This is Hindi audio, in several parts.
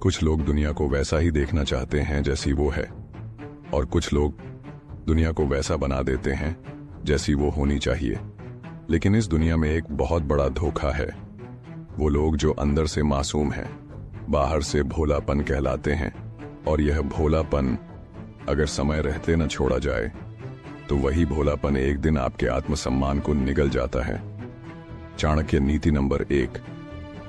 कुछ लोग दुनिया को वैसा ही देखना चाहते हैं जैसी वो है, और कुछ लोग दुनिया को वैसा बना देते हैं जैसी वो होनी चाहिए। लेकिन इस दुनिया में एक बहुत बड़ा धोखा है। वो लोग जो अंदर से मासूम हैं, बाहर से भोलापन कहलाते हैं, और यह भोलापन अगर समय रहते न छोड़ा जाए तो वही भोलापन एक दिन आपके आत्मसम्मान को निगल जाता है। चाणक्य नीति नंबर 1।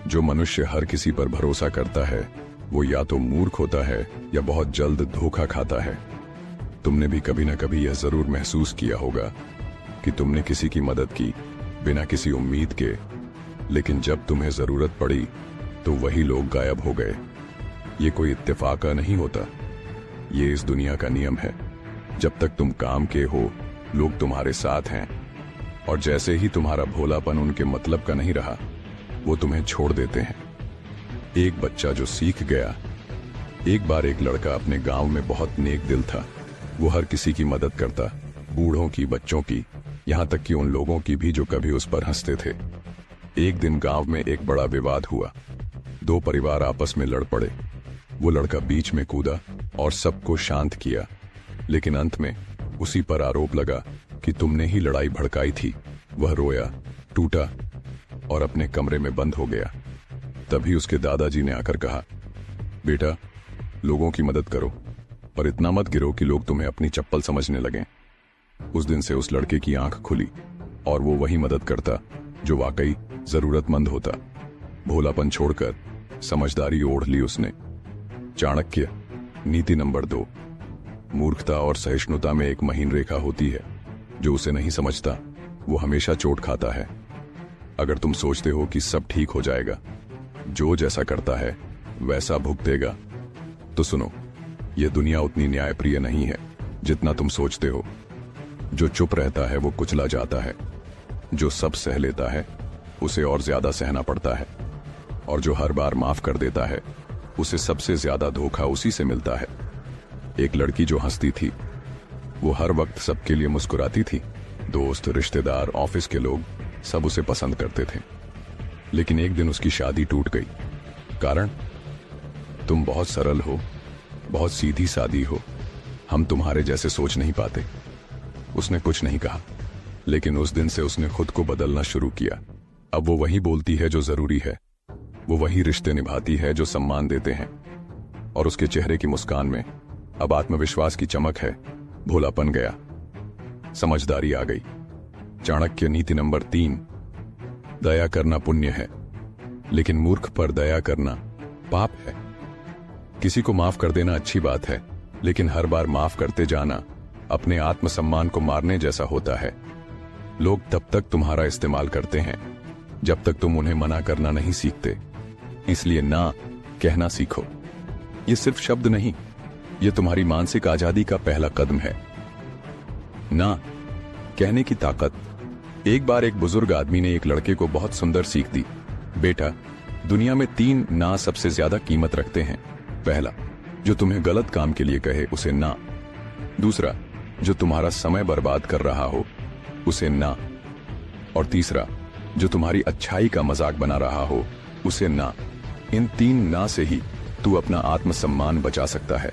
जो मनुष्य हर किसी पर भरोसा करता है वो या तो मूर्ख होता है या बहुत जल्द धोखा खाता है। तुमने भी कभी ना कभी यह जरूर महसूस किया होगा कि तुमने किसी की मदद की बिना किसी उम्मीद के, लेकिन जब तुम्हें जरूरत पड़ी तो वही लोग गायब हो गए। ये कोई इत्तेफाक नहीं होता, ये इस दुनिया का नियम है। जब तक तुम काम के हो लोग तुम्हारे साथ हैं, और जैसे ही तुम्हारा भोलापन उनके मतलब का नहीं रहा वो तुम्हें छोड़ देते हैं। एक बच्चा जो सीख गया। एक बार एक लड़का अपने गांव में बहुत नेक दिल था। वो हर किसी की मदद करता, बूढ़ों की, बच्चों की, यहां तक कि उन लोगों की भी जो कभी उस पर हंसते थे। एक दिन गांव में एक बड़ा विवाद हुआ। दो परिवार आपस में लड़ पड़े। वो लड़का बीच में कूदा और सबको शांत किया, लेकिन अंत में उसी पर आरोप लगा कि तुमने ही लड़ाई भड़काई थी। वह रोया, टूटा और अपने कमरे में बंद हो गया। तभी उसके दादाजी ने आकर कहा, बेटा, लोगों की मदद करो, पर इतना मत गिरो कि लोग तुम्हें अपनी चप्पल समझने लगें। उस दिन से उस लड़के की आंख खुली और वो वही मदद करता जो वाकई जरूरतमंद होता। भोलापन छोड़कर समझदारी ओढ़ ली उसने। चाणक्य नीति नंबर 2। मूर्खता और सहिष्णुता में एक महीन रेखा होती है। जो उसे नहीं समझता वो हमेशा चोट खाता है। अगर तुम सोचते हो कि सब ठीक हो जाएगा, जो जैसा करता है वैसा भुगतेगा, तो सुनो, यह दुनिया उतनी न्यायप्रिय नहीं है जितना तुम सोचते हो। जो चुप रहता है वो कुचला जाता है। जो सब सह लेता है उसे और ज्यादा सहना पड़ता है, और जो हर बार माफ कर देता है उसे सबसे ज्यादा धोखा उसी से मिलता है। एक लड़की जो हंसती थी, वो हर वक्त सबके लिए मुस्कुराती थी। दोस्त, रिश्तेदार, ऑफिस के लोग सब उसे पसंद करते थे। लेकिन एक दिन उसकी शादी टूट गई। कारण? तुम बहुत सरल हो, बहुत सीधी सादी हो, हम तुम्हारे जैसे सोच नहीं पाते। उसने कुछ नहीं कहा, लेकिन उस दिन से उसने खुद को बदलना शुरू किया। अब वो वही बोलती है जो जरूरी है, वो वही रिश्ते निभाती है जो सम्मान देते हैं, और उसके चेहरे की मुस्कान में अब आत्मविश्वास की चमक है। भोलापन गया, समझदारी आ गई। चाणक्य नीति नंबर 3। दया करना पुण्य है, लेकिन मूर्ख पर दया करना पाप है। किसी को माफ कर देना अच्छी बात है, लेकिन हर बार माफ करते जाना अपने आत्मसम्मान को मारने जैसा होता है। लोग तब तक तुम्हारा इस्तेमाल करते हैं जब तक तुम उन्हें मना करना नहीं सीखते। इसलिए ना कहना सीखो। ये सिर्फ शब्द नहीं, ये तुम्हारी मानसिक आजादी का पहला कदम है। ना कहने की ताकत। एक बार एक बुजुर्ग आदमी ने एक लड़के को बहुत सुंदर सीख दी। बेटा, दुनिया में 3 ना सबसे ज्यादा कीमत रखते हैं। पहला, जो तुम्हें गलत काम के लिए कहे उसे ना। दूसरा, जो तुम्हारा समय बर्बाद कर रहा हो उसे ना। और तीसरा, जो तुम्हारी अच्छाई का मजाक बना रहा हो उसे ना। इन 3 ना से ही तू अपना आत्मसम्मान बचा सकता है।